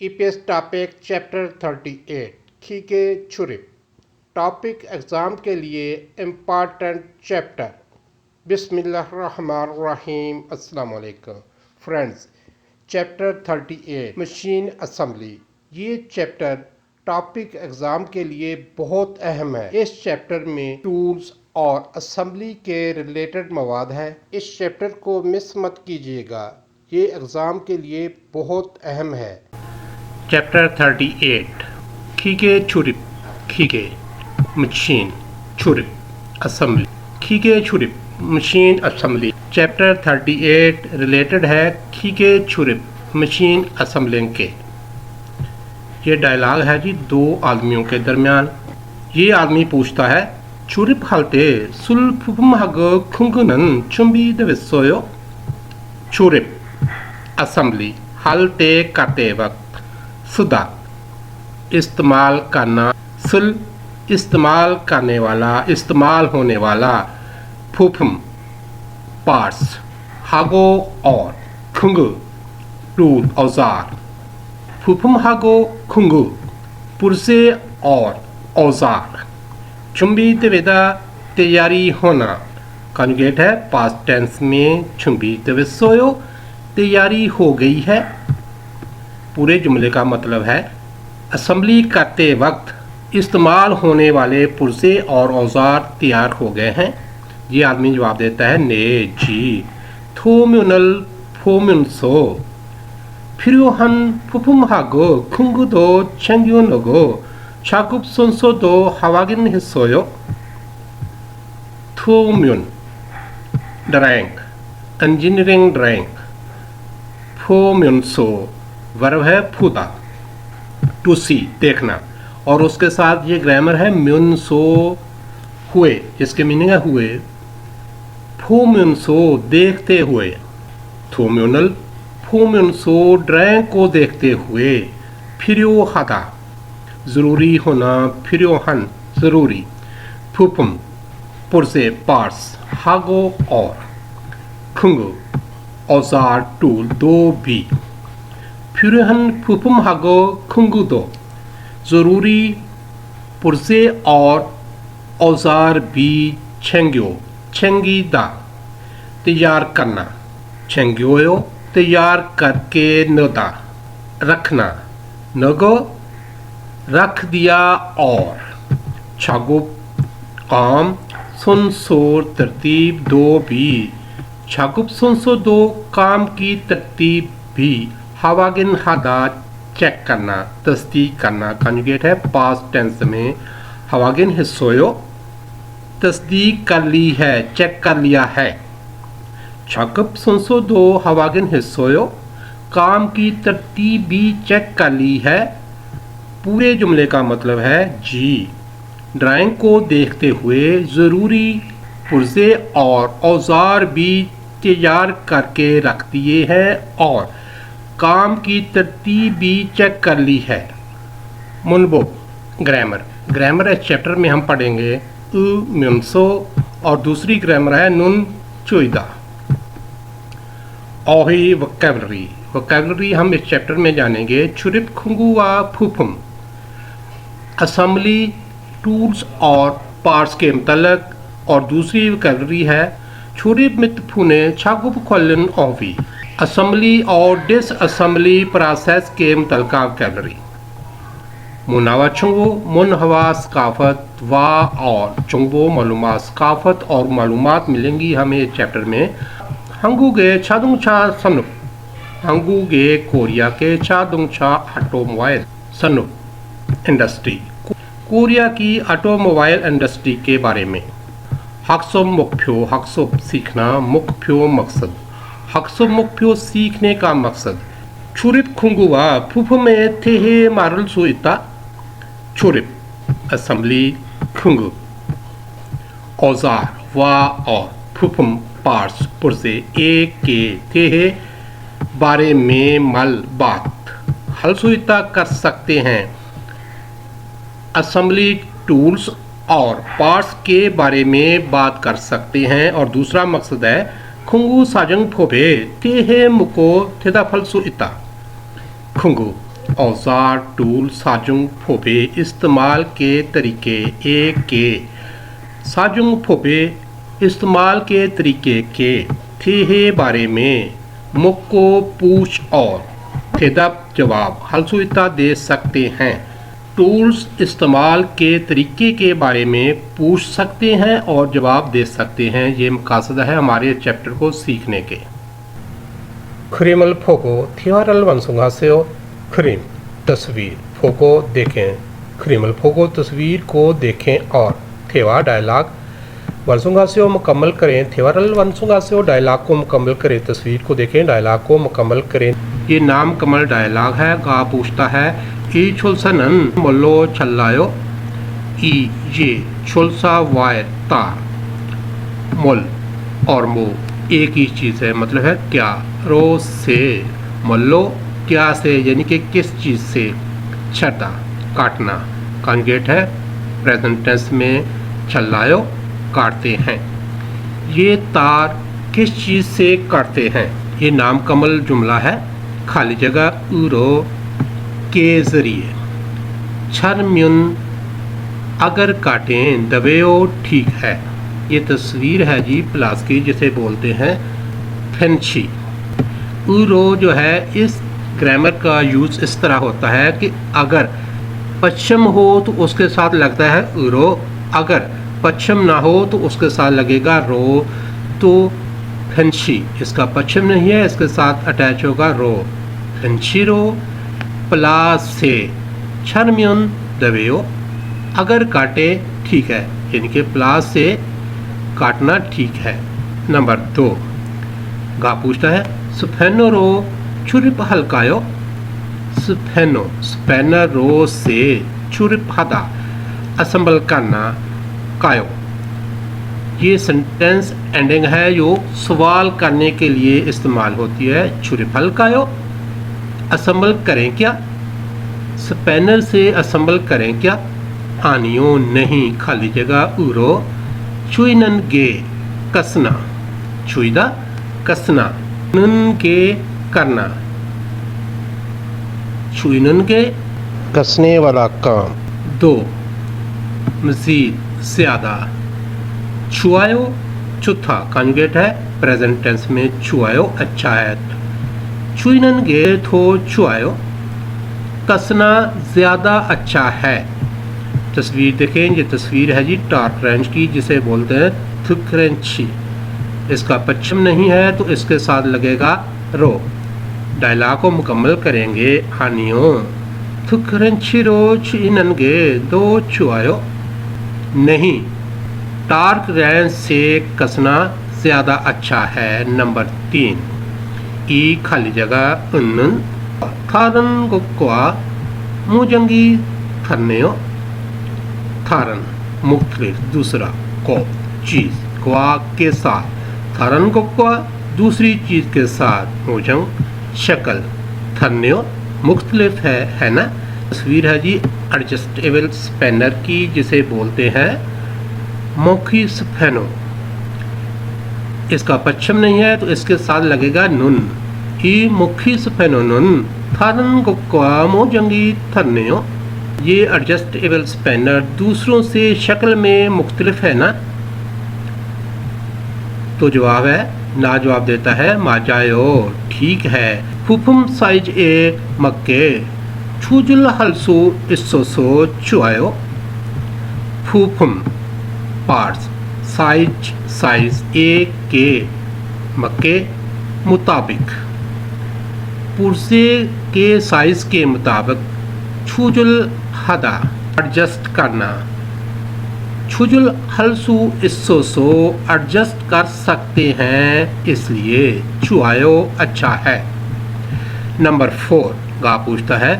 EPS topic chapter 38 खीके छुरिप topic exam के लिए इम्पॉर्टेंट चैप्टर। बिस्मिल्लाहिर्रहमानिर्रहीम। अस्सलाम वालेकुम फ्रेंड्स। चैप्टर 38 मशीन असेंबली, ये चैप्टर टॉपिक एग्ज़ाम के लिए बहुत अहम है। इस चैप्टर में टूल्स और असेंबली के रिलेटेड मवाद है। इस चैप्टर को मिस मत कीजिएगा, ये एग्ज़ाम के लिए बहुत अहम है। चैप्टर 38 खीके छुरिप, खीके मशीन छुरिप असेंबली, खीके छुरिप मशीन असेंबली। चैप्टर 38 रिलेटेड है खीके छुरिप मशीन असेंबलिंग के। ये डायलॉग है जी दो आदमियों के दरमियान। ये आदमी पूछता है, छुरिप हालते सुल्फुमहग खुंगनन चुंबी दविसोयो। छुरिप असेंबली हालते करते वक्त सुदा इस्तेमाल करना, सुल इस्तेमाल करने वाला, इस्तेमाल होने वाला, फुफम पार्ट्स, हागो और खुंगु टूल औजार। फुफम हागो खुंगु पुरसे और औजार। चुंबी तवेदा तैयारी होना, कॉन्जुगेट है पास्ट टेंस में। चुंबी तविसोयो तैयारी हो गई है। पूरे जुमले का मतलब है असेंबली करते वक्त इस्तेमाल होने वाले पुर्जे और औजार तैयार हो गए हैं। ये आदमी जवाब देता है, ने जी थोम्युनल फोम्युनसो फिरोहन फुफुमहागो खुंगुदो चंग्योनगो चाकुप सोंसोदो हवागिन हिस्सोयो। थोम्युन ड्राइंग इंजीनियरिंग ड्राइंग। फोम्युनसो वर्ब है फूदा, टू सी देखना, और उसके साथ ये ग्रामर है म्युन सो हुए, जिसके मीनिंग है हुए। फोम्युन सो देखते हुए, थोम्युनल फोम्युन सो ड्राइंग को देखते हुए। फिरियो हदा ज़रूरी होना, फिरियो हन ज़रूरी। फुफुम पुरसे पार्ट्स, हागो और खुंगो औजार टूल दो भी। फिरहन फुफुम हागो खुंगुदो ज़रूरी पुरसे और औजार भी। छेंग्यो छेंगीदा तैयार करना, छेंग्योयो तैयार करके नदा रखना, नगो रख दिया और। छागुप काम, सुनसोर तरतीब दो भी। छागुप सुनसो दो काम की तरतीब भी। हवागिन हादा चेक करना, तस्दीक करना, कॉन्जुगेट है पास्ट टेंस में। हवागिन हिस्सोयो तस्दीक कर ली है, चेक कर लिया है। छाकब सुनसो दो हवागिन हिस्सोयो काम की तरतीब भी चेक कर ली है। पूरे जुमले का मतलब है जी ड्राइंग को देखते हुए ज़रूरी पुर्जे और औजार भी तैयार करके रख दिए हैं और काम की तरतीब भी चेक कर ली है। मुनबो ग्रामर, ग्रामर इस चैप्टर में हम पढ़ेंगे उ म्युनसो और दूसरी ग्रामर है नुन चुईदा। ओही वोकैबुलरी, वोकैबुलरी हम इस चैप्टर में जानेंगे। छुरिप खुंगुआ फुफुम असेंबली टूल्स और पार्ट्स के मतलब, और दूसरी वोकैबुलरी है छुरिप मितफुने छागुप खोलन ओवी असेंबली और डिस असेंबली प्रोसेस के मुतलका वोकैबुलरी। मुनावा चुंगो मुनहवा सकाफत वा और चुंगो मालूमात सकाफत और मालूमात मिलेंगी हमें इस चैप्टर में। हंगूगे छादुंगछा सनुप, हंगूगे कोरिया के छादुंगछा ऑटोमोबाइल सनुप इंडस्ट्री, कोरिया की ऑटोमोबाइल इंडस्ट्री के बारे में। हक्सो मुख्यो, हक्सो सीखना, मुख्यो मकसद, हक्सो मुख्यो सीखने का मकसद। छुरिप खुंगुआ फुफ में थे मारुल सुइता। छुरिप असेंबली खुंगु औजार वा और फुफुम पार्ट्स पुरसे एक के थे बारे में मल बात हल सुइता कर सकते हैं। असेंबली टूल्स और पार्ट्स के बारे में बात कर सकते हैं। और दूसरा मकसद है खुंगू साजंग फोबे तेहे मुको तेदा फलसु इता खुंगू औजार टूल साजुंग फोबे इस्तेमाल के तरीके एक के साजुंग फोबे इस्तेमाल के तरीके के थे बारे में मुक्को पूछ और थेदप जवाब हलसुइता दे सकते हैं। टूल्स इस्तेमाल के तरीके के बारे में पूछ सकते हैं और जवाब दे सकते हैं। ये मकासद है हमारे चैप्टर को सीखने के। खरीमल फोको थियारल वंसुंगासेओ खरीम तस्वीर फोको देखें, खरीमल फोको तस्वीर को देखें और थेवा डायलॉग वंसुंगासेओ मुकम्मल करें। थेवारल वंसुंगासेओ डायलॉग को मुकम्मल करें, तस्वीर को देखें, डायलॉग को मुकम्मल करें। ये नाम कमल डायलॉग है। गा पूछता है ई छुलसनन मोल्लो छल्लायो ई ये छुलसा वायर तार मोल और मो एक ही चीज़ है, मतलब है क्या। रो से मोल्लो क्या से यानी कि किस चीज़ से। छटा काटना कॉन्जुगेट है, प्रेजेंट टेंस में छल्लायो काटते हैं। ये तार किस चीज़ से काटते हैं। ये नाम कमल जुमला है, खाली जगह उरो के ज़रिए। छरम्युन अगर काटें दबेओ ठीक है। ये तस्वीर है जी प्लास की जिसे बोलते हैं फेंची। उरो जो है इस ग्रामर का यूज़ इस तरह होता है कि अगर पश्चिम हो तो उसके साथ लगता है उरो, अगर पश्चिम ना हो तो उसके साथ लगेगा रो। तो फेंची इसका पश्चिम नहीं है, इसके साथ अटैच होगा रो। फेंची रो प्लास से छरम्युन दबेओ अगर काटे ठीक है, यानी कि प्लास से काटना ठीक है। नंबर 2 गा पूछता है स्फेनो रो छुरिप हल्कायो। स्फेनो स्पेनर रो से छुरिप हदा असम्बल करना कायो। ये सेंटेंस एंडिंग है जो सवाल करने के लिए इस्तेमाल होती है। छुरिप हल्कायो असम्बल करें क्या, स्पेनर से असम्बल करें क्या। आनियो नहीं खाली जगह उरो छुईनन गे कसना, छुईदा कसना, नन के करना, छुईनन के कसने वाला काम। 2 मज़ीद ज़्यादा छुआयो चौथा कॉन्जुगेट है, प्रेजेंट टेंस में छुआयो अच्छा है। छुईनन गे थो छुआयो कसना ज़्यादा अच्छा है। तस्वीर देखें, ये तस्वीर है जी टार्क रेंज की जिसे बोलते हैं थुकरेंची। इसका पश्चिम नहीं है तो इसके साथ लगेगा रो। डायलॉग को मुकम्मल करेंगे। हानियो थुकरेंची रो छुईनन गे दो छुआयो नहीं, टार्क रेंज से कसना ज़्यादा अच्छा है। नंबर 3 ई खाली जगह उन्नन थारन गोक्वा मुजंगी थरनेओ। थारन मुख्तलिफ दूसरा को चीज़ क्वा के साथ, थारन गोक्वा दूसरी चीज़ के साथ, मुजंग शक्ल, थरनेओ मुख्तलिफ है ना। तस्वीर है जी एडजस्टेबल स्पेनर की जिसे बोलते हैं मोखी स्पेनो। इसका पश्चिम नहीं है तो इसके साथ लगेगा नुन। ई मुखी स्पेनो नुन थारन गोक्वा मोजंगी थरनेओ। ये एडजस्टेबल स्पेनर दूसरों से शक्ल में मुख्तलिफ है ना। तो जवाब है ना, जवाब देता है माजायो ठीक है। फुफुम साइज ए मक्के छुजुल हलसो इसोसो चुआयो। फुफुम पार्ट्स, साइज एक के मक्के मुताबिक, पुर्जे के साइज के मुताबिक। छुजुल हदा एडजस्ट करना, छुजुल हलसू इसोसो एडजस्ट कर सकते हैं इसलिए छुआयो अच्छा है। नंबर 4 गा पूछता है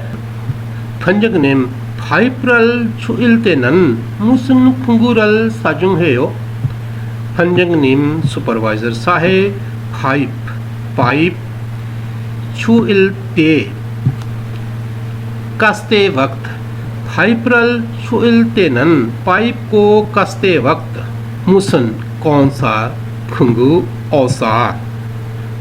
फंजग नेम फाइप्रल छुइलतेनन मुसन फुंगुरल साजुंग हेयो। फंजग नेम सुपरवाइजर साहेब पाइप छुइलते कसते वक्त, फाइप्रल छुइलतेनन पाइप को कसते वक्त, मुसन कौन सा, फुंगू औजार।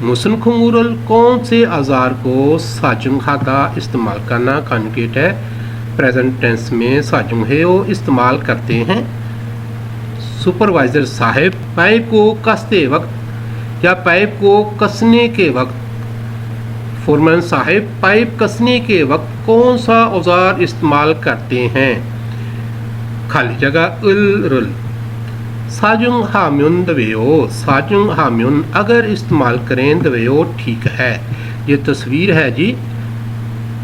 मुसन खुंगुरल कौन से औजार को साजुंग हादा इस्तेमाल करना कॉन्जुगेट है, प्रेजेंट टेंस में साजुंग है वो इस्तेमाल करते हैं। सुपरवाइज़र साहब पाइप को कसते वक्त या पाइप को कसने के वक्त, फोरमैन साहब पाइप कसने के वक्त कौन सा औजार इस्तेमाल करते हैं? खाली जगह उल रुल। साजुंग हाम्युन दवेयो, साजुंग हाम्युन अगर इस्तेमाल करें दवेयो ठीक है। ये तस्वीर है जी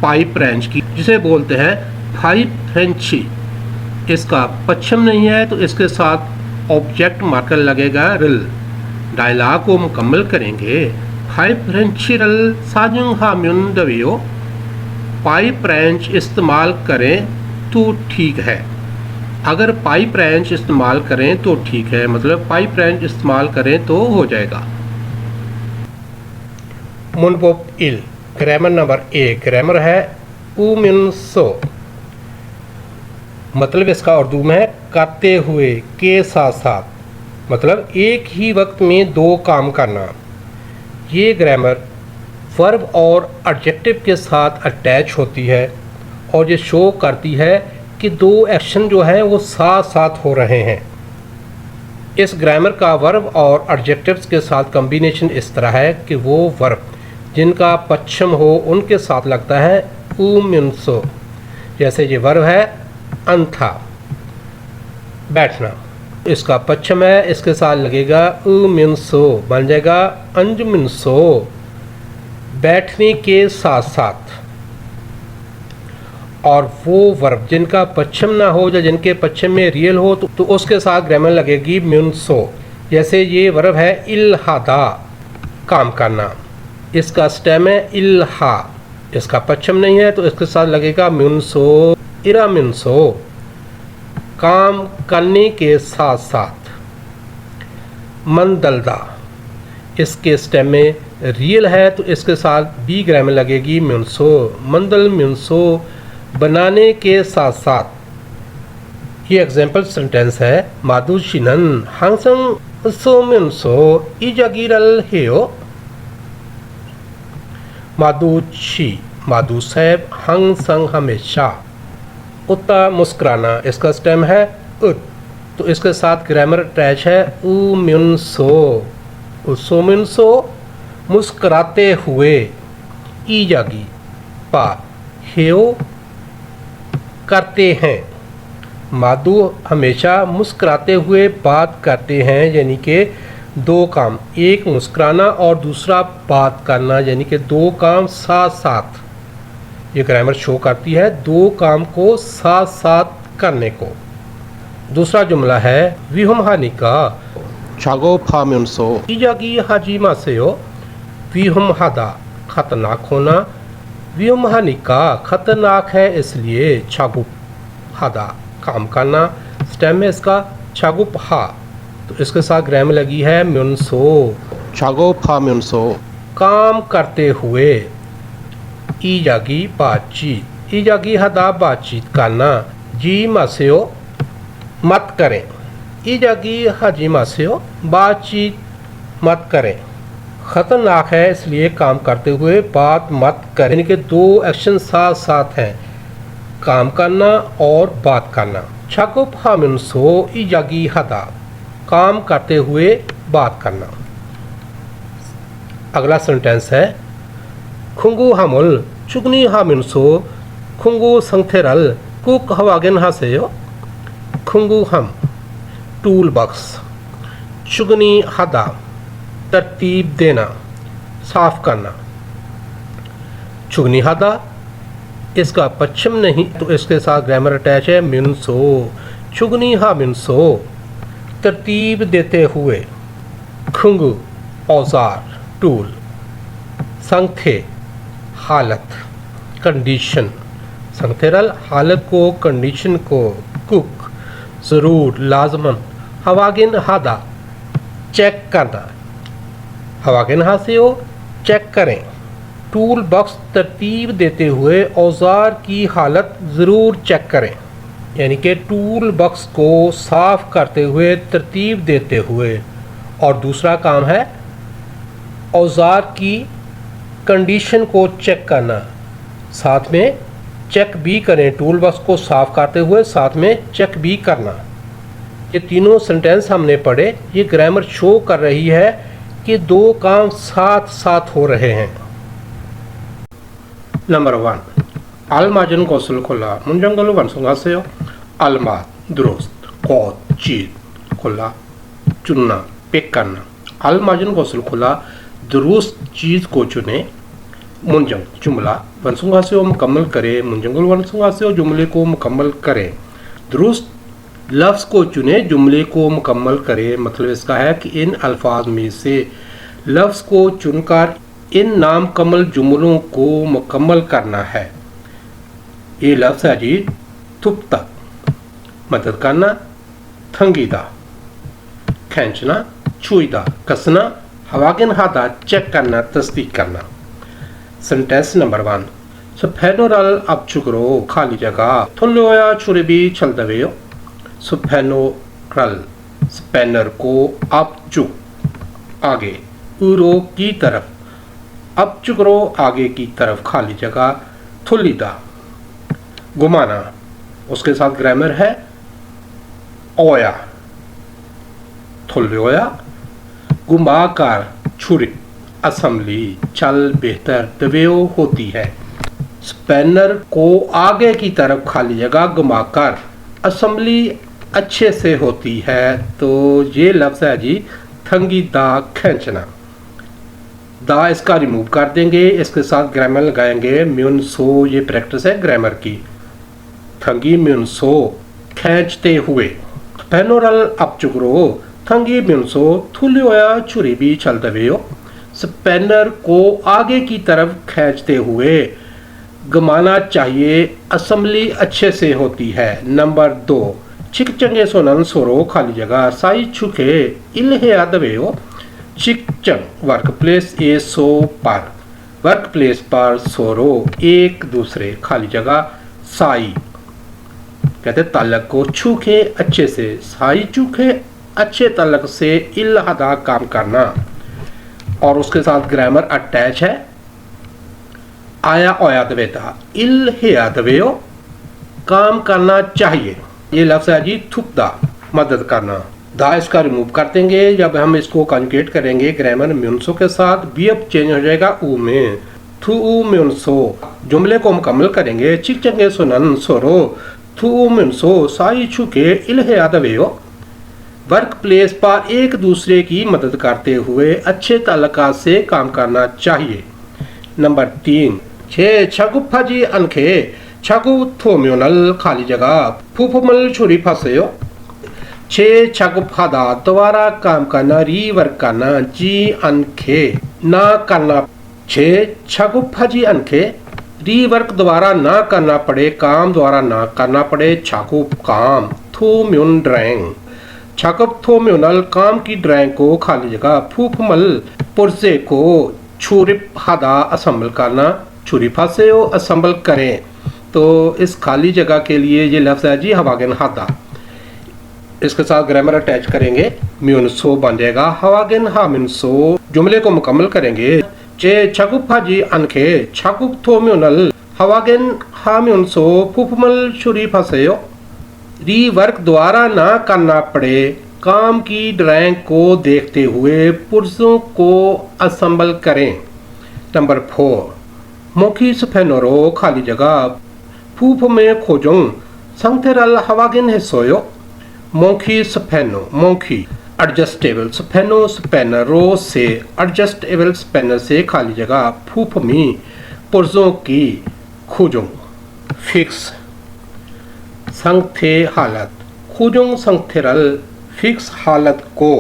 पाइप रेंच की, जिसे बोलते हैं पाइप रेंची। इसका पश्चिम नहीं है तो इसके साथ ऑब्जेक्ट मार्कर लगेगा रिल। डायलॉग को मुकम्मल करेंगे। पाइप रेंची रिल साजुंग हाम्युन दवेयो, पाइप रेंच इस्तेमाल करें तो ठीक है। अगर पाइप रेंच इस्तेमाल करें तो ठीक है, मतलब पाइप रेंच इस्तेमाल करें तो हो जाएगा। मुनबोप इल ग्रामर नंबर 1 ग्रामर है उमिनसो, मतलब इसका उर्दू में है करते हुए के साथ साथ, मतलब एक ही वक्त में दो काम करना। ये ग्रामर वर्ब और एडजेक्टिव के साथ अटैच होती है और ये शो करती है कि दो एक्शन जो हैं वो साथ साथ हो रहे हैं। इस ग्रामर का वर्ब और एडजेक्टिव्स के साथ कॉम्बिनेशन इस तरह है कि वो वर्ब जिनका पश्चिम हो उनके साथ लगता है उमिनसो। जैसे ये वर्ब है अंथा, बैठना, इसका पश्चिम है, इसके साथ लगेगा उमिनसो, बन जाएगा अंजमिनसो, बैठने के साथ साथ। और वो वर्ब जिनका पश्चिम ना हो या जिनके पश्चिम में रियल हो तो उसके साथ ग्रामर लगेगी म्युनसो। जैसे ये वर्ब है इल्हादा, काम करना, इसका स्टेम है इल्हा, इसका पश्चिम नहीं है तो इसके साथ लगेगा म्युनसो, इरा म्युनसो, काम करने के साथ साथ। मंदलदा, इसके स्टेम में रियल है तो इसके साथ बी ग्रामर लगेगी म्युनसो, मंदल म्युनसो, बनाने के साथ साथ। ये एग्जाम्पल सेंटेंस है मादु शिनन हांगसंग सोमिनसो इजागिरल हेयो। मादु ची, मादु साहब, हांगसंग हमेशा, उत्ता मुस्कुराना, इसका स्टेम है उत तो इसके साथ ग्रामर अटैच है उमिनसो, सोमिनसो, मुस्कुराते हुए, इजागी पा, हेयो, करते हैं। मादू हमेशा मुस्कुराते हुए बात करते हैं, यानी कि दो काम, एक मुस्कुराना और दूसरा बात करना, यानी कि दो काम साथ साथ। ये ग्रामर शो करती है दो काम को साथ साथ करने को। दूसरा जुमला है विहुमहानिका चागो फाम्युनसो इजागी हाजिमा सेयो। विहुमहादा खतरनाक होना, व्योमहानिका खतरनाक है इसलिए, छागुप हादा काम करना, स्टेम में इसका छागुप हा तो इसके साथ ग्रामर लगी है म्युनसो, छागोफा म्युनसो, काम करते हुए। ईजागी बातचीत, ईजागी हादा बातचीत करना, जी मासेओ मत करें, ईजागी हाजी मासेओ बातचीत मत करें। ख़तरनाक है इसलिए काम करते हुए बात मत करें, यानी कि दो एक्शन साथ साथ हैं, काम करना और बात करना। छाकुप हामिनसो इजागी हदा, काम करते हुए बात करना। अगला सेंटेंस है खुंगू हामुल चुगनी हामिनसो खुंगू संगथेरल कुक हवागन हासेयो। खुंगू हम टूल बॉक्स, चुगनी हदा तरतीब देना, साफ करना। चुगनी हदा इसका पश्चिम नहीं तो इसके साथ ग्रामर अटैच है मिनसो, चुगनी हा मिनसो तरतीब देते हुए। खुंगू औजार टूल, संगथे हालत कंडीशन, संगथेरल हालत को कंडीशन को, कुक ज़रूर लाजमन, हवागिन हादा चेक करना, हवागिन हासियो चेक करें। टूल बॉक्स तरतीब देते हुए औजार की हालत ज़रूर चेक करें, यानी कि टूल बॉक्स को साफ करते हुए तरतीब देते हुए। और दूसरा काम है औजार की कंडीशन को चेक करना, साथ में चेक भी करें, टूल बॉक्स को साफ करते हुए साथ में चेक भी करना। ये तीनों सेंटेंस हमने पढ़े। ये ग्रामर शो कर रही है कि दो काम साथ साथ हो रहे हैं। नंबर 1, 알맞은 것을 골라 문장들로 완성하세요. 알맞, दुरुस्त, कौत, चीज, खुला, चुनना, पिक करना। 알맞은 것을 골라 दुरुस्त चीज को चुने। मुंजंग, जुमला, वंशुंगास्यो मुकम्मल करें। मुंजंगल वंशुंगास्यो, जुमले को मुकम्मल करें। दुरुस्त लफ्ज़ को चुने, जुमले को मुकम्मल करें। मतलब इसका है कि इन अल्फाज में से लफ्ज़ को चुनकर इन नामकम्मल जुमलों को मुकम्मल करना है। ये लफ्ज़ है जी थुपता, मदद करना, थंगीदा, खींचना, छुईदा, कसना, हवागिन हादा, चेक करना, तस्दीक करना। सेंटेंस नंबर 1, 스페노랄 압축으로 खाली जगह 톨로야 추립이 철다वे요। 스페노랄, स्पेनर को, 압축 आगे, 으로 की तरफ, 압축으로 आगे की तरफ खाली जगह, थोलिदा घुमाना। उसके साथ ग्रामर है ओया, थोलोया, घुमाकर, छुरी, असम्बली, चल बेहतर, दवेओ होती है। स्पेनर को आगे की तरफ खाली जगह घुमाकर असम्बली अच्छे से होती है। तो ये लफ्ज़ है जी थंगी दा, खींचना। दा इसका रिमूव कर देंगे, इसके साथ ग्रामर लगाएंगे म्यून सो। ये प्रैक्टिस है ग्रामर की। थंगी म्यून सो, खींचते हुए। पेनोरल अपचुकरो, थंगी म्यून सो, थुलियोया छुरी भी चलदवेयो। स्पेनर को आगे की तरफ खींचते हुए घुमाना चाहिए, असम्बली अच्छे से होती है। नंबर 2, चिकचंगे सोनन सोरो खाली जगह साई छुके इल्हे आदवेयो। चिकचंग वर्क प्लेस, ए सो पर, वर्क प्लेस पर, सोरो एक दूसरे, खाली जगह साई कहते ताल्लुक को, छूखे अच्छे से, साई चूखे अच्छे ताल्लुक से, इल्हादा काम करना। और उसके साथ ग्रामर अटैच है आया ओया दवेता, इल हेया दवेयो, काम करना चाहिए। ये लफ्ज़ है जी थुपदा, मदद करना। दा इसका रिमूव कर देंगे। जब हम इसको कॉन्जुगेट करेंगे ग्रामर म्यूनसो के साथ, बी अब चेंज हो जाएगा ऊ में, थू ऊ म्यूनसो। जुमले को मुकम्मल करेंगे, चिक चंगे सुनन सोरो, थू ऊ म्यूनसो, साई छुके इल हेया दवेयो। वर्क प्लेस पर एक दूसरे की मदद करते हुए अच्छे ताल्लुकात से काम करना चाहिए। नंबर 3, छे छगुफाजी अनखे छगु थोम्योनल खाली जगह फूफमल छुरी फंसेयो। छे छगुफादा दोबारा काम करना, रीवर्क करना, जी अनखे ना करना। छे छगुफाजी अनखे रीवर्क दोबारा ना करना पड़े, काम दोबारा ना करना पड़े। छाकुप काम, थोम्योन ड्राइंग, छाकप थोम्योनल काम की ड्राइंग को खाली जगह, फूफमल पुर्जे को, छुरिप हादा असम्बल करना, छुरी फासेओ असम्बल करें। तो इस खाली जगह के लिए ये लफ्ज़ है जी हवागिन हादा। इसके साथ ग्रामर अटैच करेंगे, म्यूनसो बन जाएगा हवागिन हामिनसो। जुमले को मुकम्मल करेंगे, चे छगुफाजी अनखे छगुप थोम्योनल हवागिन हामिनसो फूफमल छुरी फासेओ। रीवर्क दोबारा ना करना पड़े, काम की ड्राइंग को देखते हुए पुर्जों को असम्बल करें। नंबर 4, मोखी स्पेनरो खाली जगह फूफ में खोजों संथेरल हवागिन हिस्सोयो। मोखी स्पेनो, मोखी एडजस्टेबल, स्पेनो स्पेनरो से, एडजस्टेबल स्पेनर से, खाली जगह फूफ में पुर्जों की खोजों, फिक्स संथे हालत, खोजों संथेरल फिक्स हालत को,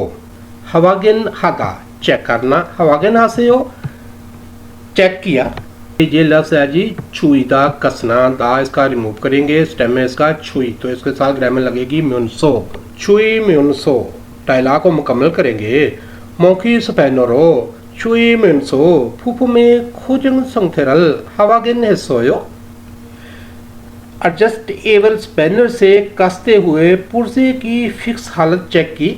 हवागिन हादा चेक करना, हवागिन हासेयो चेक किया। ये लफ्ज़ है जी छुईदा, कसना। दा इसका रिमूव करेंगे, स्टेम में इसका छुई, तो इसके साथ ग्रामर लगेगी म्यूनसो, छुई म्यूनसो। डायलॉग को मुकम्मल करेंगे, मोखी स्पेनरो छुई म्यूनसो फूफू में खोजंग संथेरल हवागिन हिस्सोयो। एडजस्टेबल स्पेनर से कसते हुए पुर्जे की फिक्स हालत चेक की।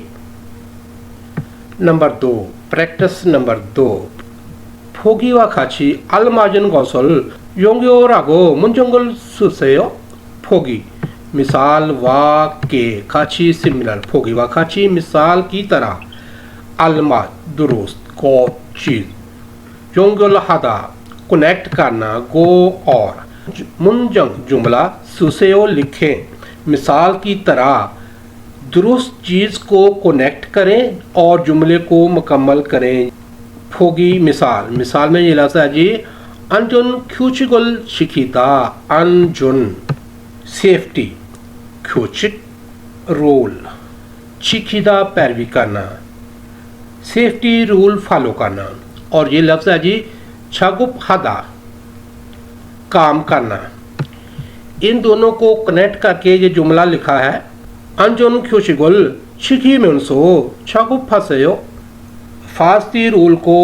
Number 2, practice number 2, 포기와 같이 알맞은 것을 연결하고 문장을 쓰세요. 포기 मिसाल वा के 같이 सिमिलर 포기와 같이 मिसाल की तरह अलमा दुरुस्त को चीज 연결하다 कनेक्ट करना गो और मुंजंग जुमला सुसेओ लिखें मिसाल की तरह दुरुस्त चीज को कनेक्ट करें और जुमले को मुकम्मल करें। फोगी मिसाल में ये लफ्ज़ है जी अंजुन ख्यूचिगुल शिखीता अंजुन सेफ्टी ख्यूचिक रूल शिखीदा पैरवी करना सेफ्टी रूल फॉलो करना। और ये लफ्ज़ है जी छगुप हदा काम करना। इन दोनों को कनेक्ट करके ये जुमला लिखा है अंजुन ख्यूचिगुल शिखी में उनसो छगुप फंसेयो फारसी रूल को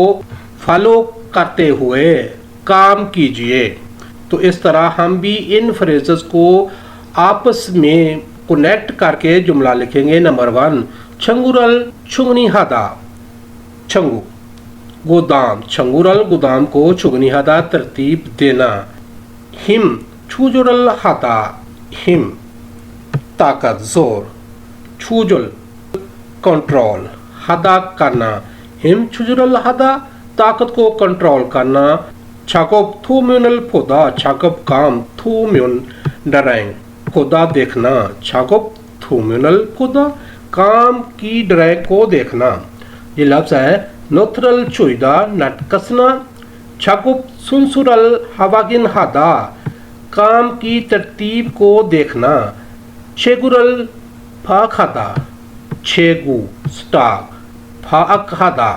फॉलो करते हुए काम कीजिए। तो इस तरह हम भी इन फ्रेजेस को आपस में कनेक्ट करके जुमला लिखेंगे। नंबर 1 छंगुरल छुगनी हदा छंगू गोदाम छंगुरल गोदाम को छुगनी हदा तरतीब देना। हिम छुजुरल हदा हिम ताकत जोर छुजुल कंट्रोल हदा करना हिम छुजुरल हदा ताकत को कंट्रोल करना। छाकब थूम्यूनल फोदा छाकब काम थूम्यून डराएं खुदा देखना छाकब थूम्यूनल फोदा काम की डराएं को देखना। ये लफ्ज़ है नोथरल चुईदा नट कसना छाकब सुनसुरल हवागिन हादा काम की तरतीब को देखना। छेगुरल फाखादा छेगु स्टाक फाखादा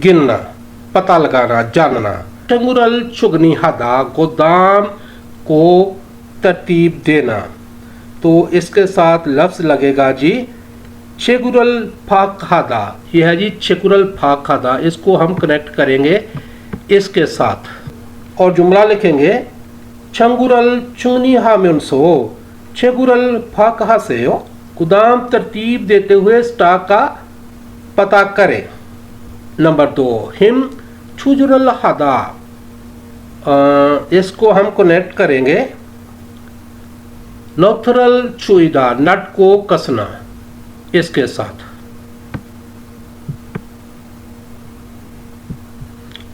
गिनना पता लगाना जानना। छंगुरल चुगनी हदा गोदाम को तरतीब देना। तो इसके साथ लफ्ज़ लगेगा जी छेगुरल फाक हादा। यह है जी छेगुरल फाक हादा। इसको हम कनेक्ट करेंगे इसके साथ और जुमला लिखेंगे छंगुरल चुगनी हामिनसो छेगुरल फाक हासेयो गोदाम तरतीब देते हुए स्टॉक का पता करें। नंबर 2 हिम छुजुरल हदा इसको हम कनेक्ट करेंगे नोथरल चुईदा नट को कसना इसके साथ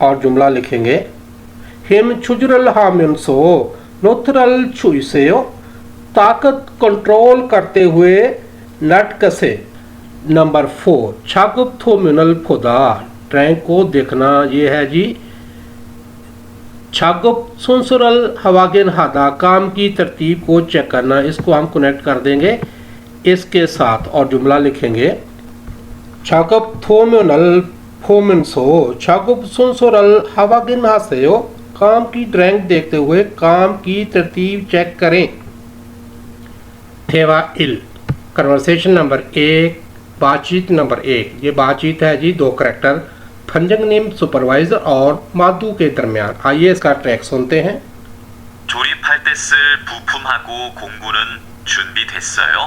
और जुमला लिखेंगे हिम छुजुरल हामिनसो नोथरल चुईसेयो ताकत कंट्रोल करते हुए नट कसे। नंबर 4 छाकुब थोम्यूनल फोदा ट्रैंक को देखना। ये है जी छाकुब सुनसुरल हवागिन हादा काम की तरतीब को चेक करना। इसको हम कनेक्ट कर देंगे इसके साथ और जुमला लिखेंगे छाकुब थोम्यूनल फोमिनसो छाकुब सुनसुरल हवागिन हासेयो काम की ट्रैंक देखते हुए काम की तरतीब चेक करें। थेवा इल कन्वर्सेशन नंबर 1 बातचीत नंबर 1। ये बातचीत है जी 2 करैक्टर फंजंग नेम सुपरवाइजर और माधु के दरमियान। आइए इसका ट्रैक सुनते हैं। 조립할 때 쓸 부품하고 공구는 준비됐어요?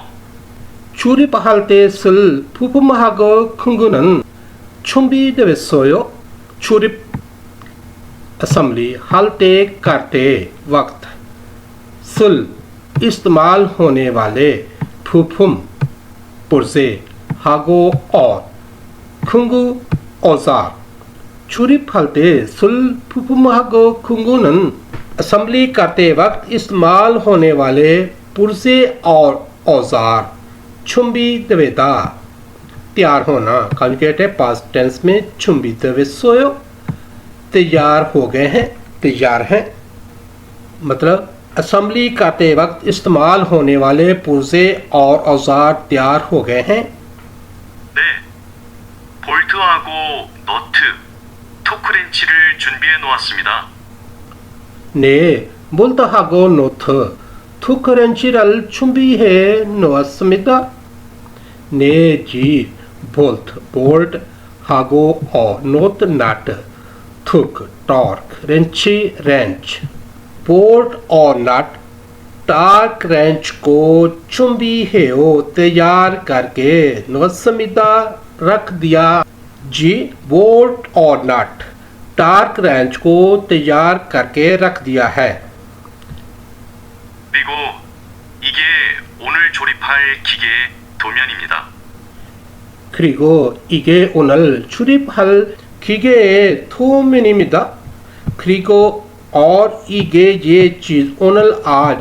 조립할 때 쓸 부품하고 공구는 준비됐어요? 조립 असेंबली हलते करते वक्त सुल इस्तेमाल होने वाले फुफुम पुर्जे हागो और खुंगू औजार छुरी फलते सुल फुफुम हागो खुंगुनन असेंबली करते वक्त इस्तेमाल होने वाले पुर्जे और औजार छुम्बी दवेदा तैयार होना। कॉन्जुगेट है पास्ट टेंस में छुम्बी दवेसोयो तैयार हो गए हैं तैयार हैं मतलब असेंबली करते वक्त इस्तेमाल होने वाले पुर्जे और औजार तैयार हो गए हैं। 네, 볼트하고 너트, 토크렌치를 준비해 놓았습니다. 네, 볼트하고 노트, 토크렌치를 준비해 놓았습니다. 네 जी बोल्ट हागो और नोट नट थुक टॉर्क रेंची रेंच बोल्ट और नट टार्क रेंच को चुंबी हेओ तैयार करके नवसमिदा रख दिया जी। बोल्ट और नट टार्क रेंच को तैयार करके रख दिया है। 그리고 이게 오늘 조립할 기계 도면입니다. 그리고 이게 오늘 출입할 기계의 도면입니다. 그리고 और 이게 ये चीज़ 오늘 आज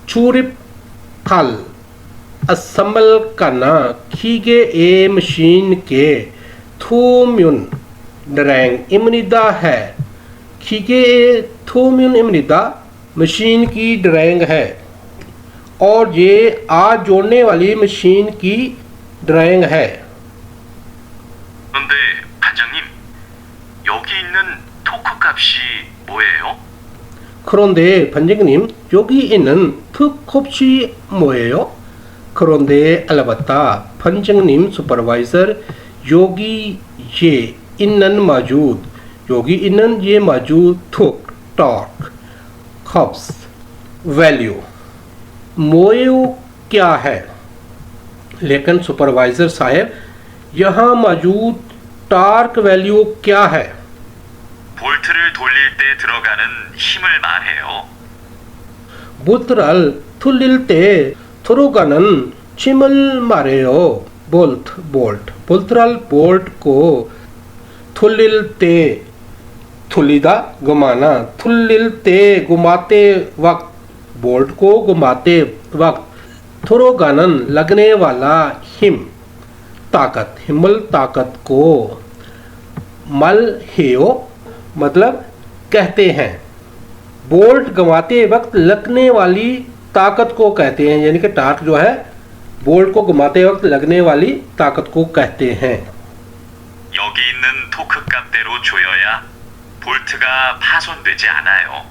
출입할 असेंबल करना 기계의 मशीन के 도면 ड्राइंग है। 기계의 도면입니다। मशीन की ड्राइंग है और ये आज जोड़ने वाली मशीन की ड्राइंग है। 그런데 반장님, 여기 있는 토크 값이 뭐예요? 그런데 반장님, 여기 있는 턱값이 뭐예요? 그런데 अलबत्ता 반장님 सुपरवाइजर 여기 ये इनन मौजूद योगी इनन ये मौजूद थुक टॉर्क खब्स वैल्यू मोयो क्या है? लेकिन सुपरवाइजर साहब यहाँ मौजूद टार्क वैल्यू क्या है? 볼트를 돌릴 때 들어가는 힘을 말해요. 볼트를 돌릴 때 들어가는 힘을 말해요. बोल्ट बोल्टरल बोल्ट को थुलिल ते थुलिदा घुमाना थुलिल ते घुमाते वक्त बोल्ट को घुमाते वक्त थोरोगानन लगने वाला हिम ताकत हिमल ताकत को मल हेयो मतलब कहते हैं। बोल्ट घुमाते वक्त लगने वाली ताकत को कहते हैं, यानी कि टार्क जो है बोल्ट को घुमाते वक्त लगने वाली ताकत को कहते हैं। 여기 있는 토크 값대로 조여야 볼트가 파손되지 않아요.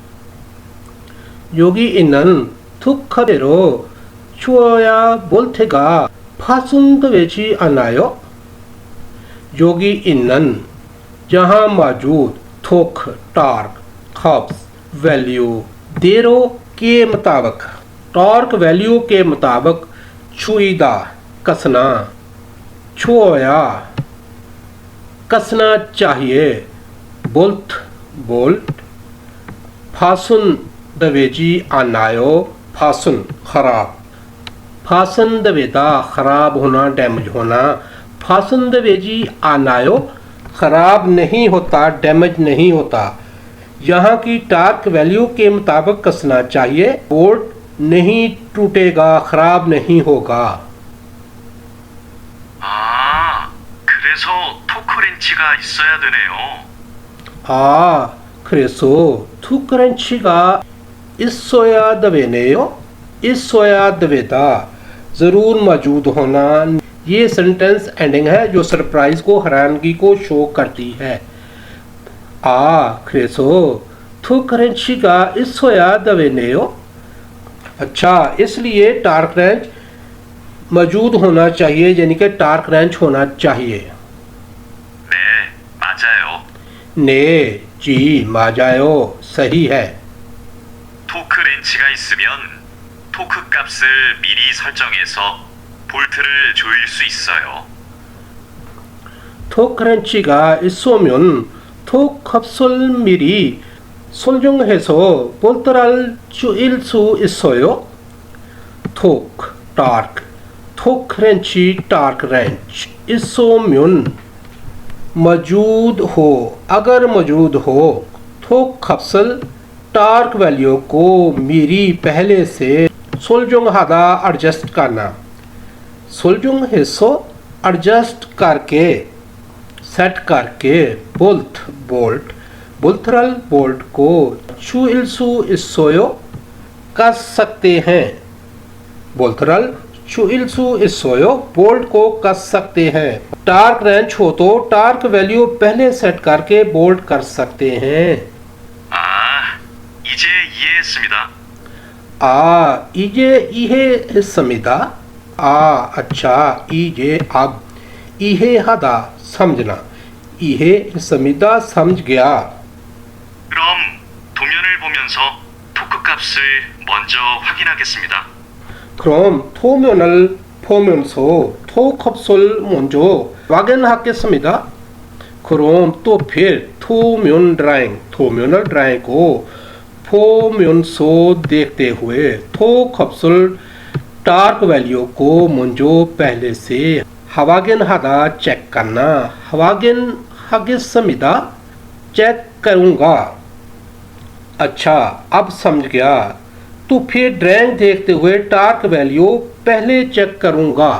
여기 있는 토크대로 조여야 볼트가 파손되지 않아요. 여기 있는 जहाँ मौजूद थोक टार्क खब्स वैल्यू देरो के मुताबिक टॉर्क वैल्यू के मुताबिक छुईदा कसना छुआ कसना चाहिए बोल्ट बोल्ट फासुन दवेजी आनायो फासुन खराब फासन दवेदा खराब होना डैमेज होना फासन दवेजी आनायो खराब नहीं होता डैमेज नहीं होता। यहाँ की टार्क वैल्यू के मुताबिक कसना चाहिए बोल्ट नहीं टूटेगा खराब नहीं होगा। 아, 그래서 토크 렌치가 있어야 되네요. 그래서 투크렌치가 있어야 되네요। 있어야 되다 ज़रूर मौजूद होना। ये सेंटेंस एंडिंग है जो सरप्राइज को हैरानगी को शो करती है। 그래서 투크렌치가 있어야 되네요। अच्छा, इसलिए टार्क रेंच मौजूद होना चाहिए, यानी कि टार्क रेंच होना चाहिए। 네, 맞아요. ने जी 맞아요 सही है। 토크 렌치가 있으면 토크 값을 미리 설정해서 볼트를 조일 수 있어요. 토크렌치가 있으면 톡합솔 미리 설정해서 볼트를 조일 수 있어요। 톡 टार्क 토크렌치 टार्क रेंच 있으면 मौजूद हो अगर मौजूद हो 톡합솔 टार्क वैल्यू को मिरी पहले से सोल्जुंग हादा एडजस्ट करना सोल्जुंग हिस्सो एडजस्ट करके सेट करके बोल्ट बोल्ट बोल्थरल बोल्ट को छुइल्सु इस्सोयो कर सकते हैं। बोल्थरल छुइल्सु इस्सोयो बोल्ट को कस सकते हैं। टार्क रेंच हो तो टार्क वैल्यू पहले सेट करके बोल्ट कर सकते हैं। 이제 이해했습니다. 이제 이해했습니다। अच्छा 이제 अब 이해하다 समझना 이해했습니다 समझ गया। 그럼 도면을 보면서 토크 값을 먼저 확인하겠습니다. 그럼 도면을 보면서 톡값을 먼저 확인하겠습니다। 그럼 또 फिर थोम्योन ड्राइंग, थोम्योनल ड्राइंग को फोम्योनसो देखते हुए थो खपसुल टार्क वैल्यू को मुंजो पहले से हवागिन हदा चेक करना, हवागिन हगिस समिदा चेक करूंगा। अच्छा अब समझ गया, तो फिर ड्राइंग देखते हुए टार्क वैल्यू पहले चेक करूंगा।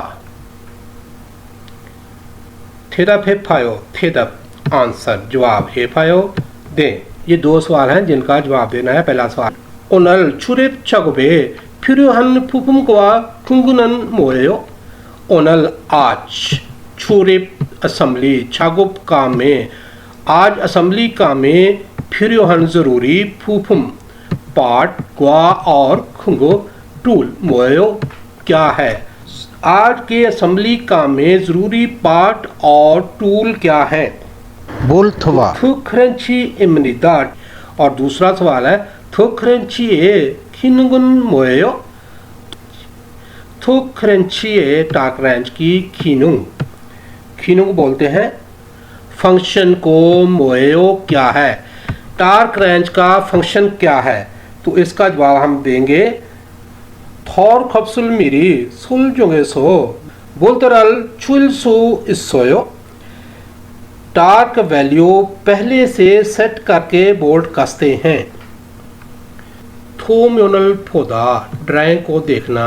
थेदप हेफायो, थेदप आंसर जवाब, हेफायो दें। ये दो सवाल हैं जिनका जवाब देना है। पहला सवाल ओनल छुरिप छगुबे फिरुहन फुफुम कोआ खुंगुनन मोयो। ओनल आज छुरिप असेंबली छागुप काम में, आज असेंबली काम में फिरुहन जरूरी फुफुम पार्ट क्वा और खुंगो टूल मोयो क्या है। आज के असेंबली काम में जरूरी पार्ट और टूल क्या है। बोलथवा थुखरेंची इमनिदा। और दूसरा सवाल है थुखरेंची ए खिनुगुन मोयो। थुखरेंची ए टाक रेंच की खिनुंग, खिनुंग बोलते हैं फंक्शन को। मोयो क्या है, टार्क रेंज का फंक्शन क्या है। तो इसका जवाब हम देंगे थॉर खपसुल मिरी सुल जोगे सो बोलतरल चुल सो इसोयो। टार्क वैल्यू पहले से सेट करके बोर्ड कसते हैं। थोम्योनल फोदा ड्राइंग को देखना,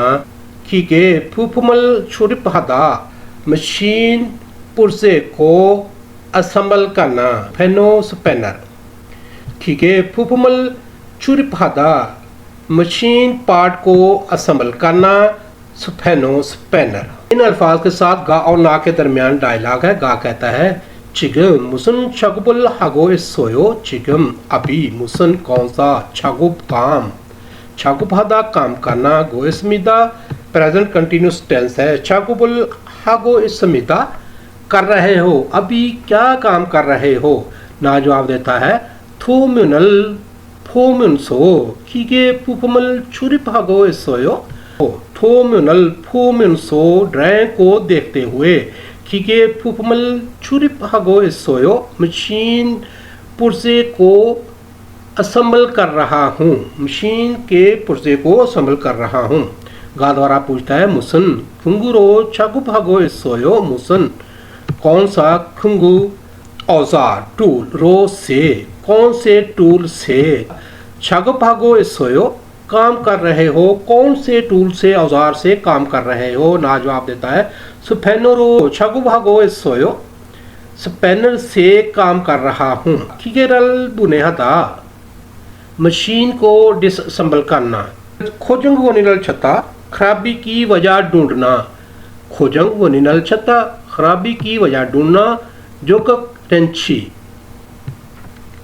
खीके फुफुमल छुरिप हदा मशीन पुर्जे को असेंबल करना, फेनो स्पैनर। खीके फुफुमल छुरिप हदा मशीन पार्ट को असेंबल करना, स्फेनो स्पैनर। इन अल्फाज के साथ गा और ना के दरमियान डायलॉग है। गा कहता है चिगम मुसन छगुबुल हगो सोयो। चिगम अभी, मुसन कौन सा, छगुब काम, छगुब हदा काम करना, गो इसमिदा प्रेजेंट कंटिन्यूस टेंस है। छगुबुल हगो इसमिदा कर रहे हो, अभी क्या काम कर रहे हो। ना जवाब देता है थोम्योनल फोम्योनसो खीगे फुफुमल छुरिप हगो सोयो। थोम्योनल फोम्योनसो ड्राइंग को देखते हुए खीगे फुफुमल छुरिप हगो सोयो मशीन पुर्जे को असेंबल कर रहा हूँ, मशीन के पुर्जे को असेंबल कर रहा हूँ। गा द्वारा पूछता है मुसन खुंगुरो छगुप हगो सोयो। मुसन कौन सा, खुंगु औजार टूल, रो से कौन से टूल से, छगुप हगो सोयो काम कर रहे हो, कौन से टूल से औजार से काम कर रहे हो। ना जवाब देता है स्पेनरो छगुप हगो सोयो, स्पेनर से काम कर रहा हूँ। खिगेरल बुनेहदा मशीन को डिसअसेंबल करना। खोजंग वनिनल छता खराबी की वजह ढूंढना। खोजंग वनिनल छता खराबी की वजह ढूंढना। जोकक टेंची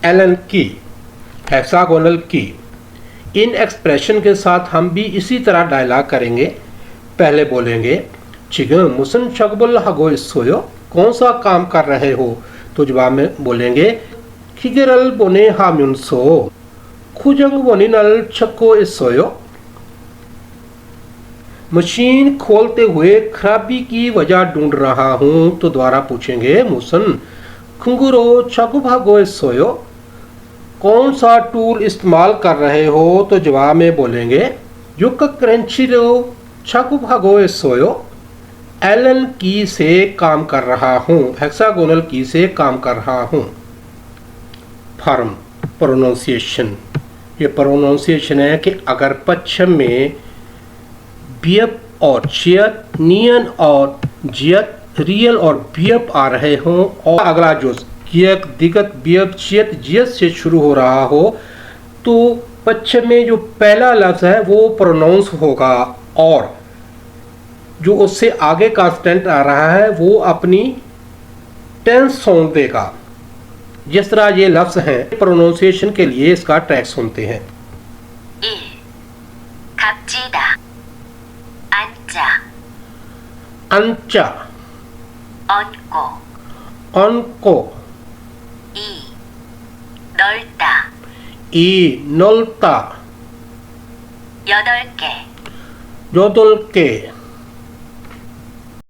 एलन की, हेक्सागोनल की। इन एक्सप्रेशन के साथ हम भी इसी तरह डायलॉग करेंगे। पहले बोलेंगे चिगम मुसन छगबुल हगो सोयो, कौन सा काम कर रहे हो। तो जवाब में बोलेंगे खिगेरल बोने हाम्युनसो खुजंग वनिनल छक्को सोयो। मशीन खोलते हुए खराबी की वजह ढूंढ रहा हूँ। तो दोबारा पूछेंगे मुसन खुंगुरो छगुप हगो सोयो, कौन सा टूल इस्तेमाल कर रहे हो। तो जवाब में बोलेंगे युक क्रंचिरो छगुप हगो सोयो, एलन की से काम कर रहा हूँ, हेक्सागोनल की से काम कर रहा हूँ। फॉर्म प्रोनाउंसिएशन, ये प्रोनाउंसिएशन है कि अगर पश्चिम में बियप और चियत, नियन और जियत, रियल और बियप आ रहे हों और अगला जो कियक दिगत बियप चियत जियत से शुरू हो रहा हो, तो पश्चिम में जो पहला लफ्ज़ है वो प्रोनाउंस होगा और जो उससे आगे का स्टेंट आ रहा है वो अपनी टेंस साउंड देगा। जिस तरह ये लफ्ज़ हैं, प्रोनाउंसिएशन के लिए इसका ट्रैक सुनते हैं। 값지다 앉아 अंचा, 얹고 अनको, 이 넓다 ई नोल्ता, 8개 योदल के,